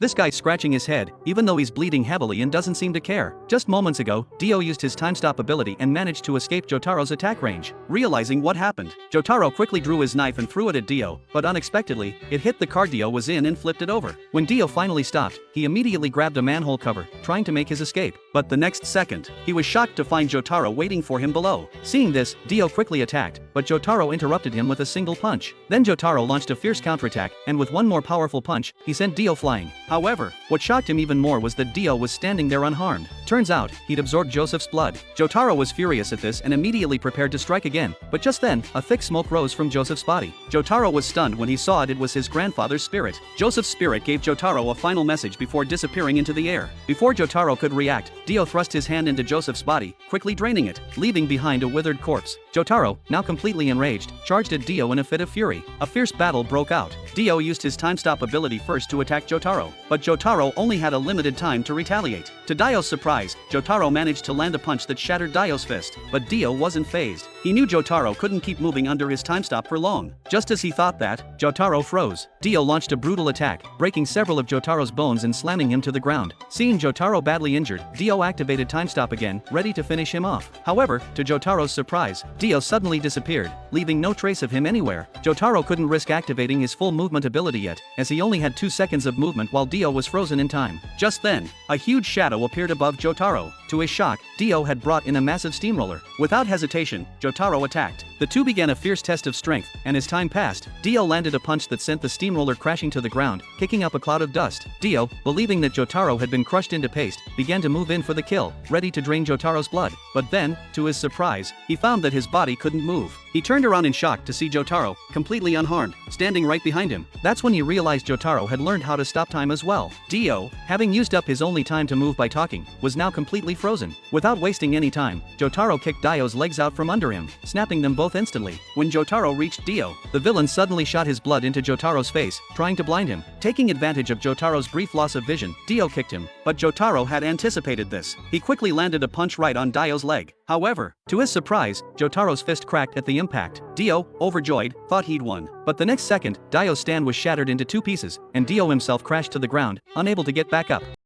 This guy's scratching his head, even though he's bleeding heavily and doesn't seem to care. Just moments ago, Dio used his time stop ability and managed to escape Jotaro's attack range. Realizing what happened, Jotaro quickly drew his knife and threw it at Dio, but unexpectedly, it hit the car Dio was in and flipped it over. When Dio finally stopped, he immediately grabbed a manhole cover, trying to make his escape. But the next second, he was shocked to find Jotaro waiting for him below. Seeing this, Dio quickly attacked, but Jotaro interrupted him with a single punch. Then Jotaro launched a fierce counterattack, and with one more powerful punch, he sent Dio flying. However, what shocked him even more was that Dio was standing there unharmed. Turns out, he'd absorbed Joseph's blood. Jotaro was furious at this and immediately prepared to strike again, but just then, a thick smoke rose from Joseph's body. Jotaro was stunned when he saw it was his grandfather's spirit. Joseph's spirit gave Jotaro a final message before disappearing into the air. Before Jotaro could react, Dio thrust his hand into Joseph's body, quickly draining it, leaving behind a withered corpse. Jotaro, now completely enraged, charged at Dio in a fit of fury. A fierce battle broke out. Dio used his time stop ability first to attack Jotaro, but Jotaro only had a limited time to retaliate. To Dio's surprise, Jotaro managed to land a punch that shattered Dio's fist, but Dio wasn't fazed. He knew Jotaro couldn't keep moving under his time stop for long. Just as he thought that, Jotaro froze. Dio launched a brutal attack, breaking several of Jotaro's bones and slamming him to the ground. Seeing Jotaro badly injured, Dio activated time stop again, ready to finish him off. However, to Jotaro's surprise, Dio suddenly disappeared, leaving no trace of him anywhere. Jotaro couldn't risk activating his full movement ability yet, as he only had 2 seconds of movement while Dio was frozen in time. Just then, a huge shadow appeared above Jotaro. To his shock, Dio had brought in a massive steamroller. Without hesitation, Jotaro attacked. The two began a fierce test of strength, and as time passed, Dio landed a punch that sent the steamroller crashing to the ground, kicking up a cloud of dust. Dio, believing that Jotaro had been crushed into paste, began to move in for the kill, ready to drain Jotaro's blood. But then, to his surprise, he found that his body couldn't move. He turned around in shock to see Jotaro, completely unharmed, standing right behind him. That's when he realized Jotaro had learned how to stop time as well. Dio, having used up his only time to move by talking, was now completely frozen. Without wasting any time, Jotaro kicked Dio's legs out from under him, snapping them both instantly. When Jotaro reached Dio, the villain suddenly shot his blood into Jotaro's face, trying to blind him. Taking advantage of Jotaro's brief loss of vision, Dio kicked him, but Jotaro had anticipated this. He quickly landed a punch right on Dio's leg. However, to his surprise, Jotaro's fist cracked at the impact. Dio, overjoyed, thought he'd won. But the next second, Dio's stand was shattered into 2 pieces, and Dio himself crashed to the ground, unable to get back up.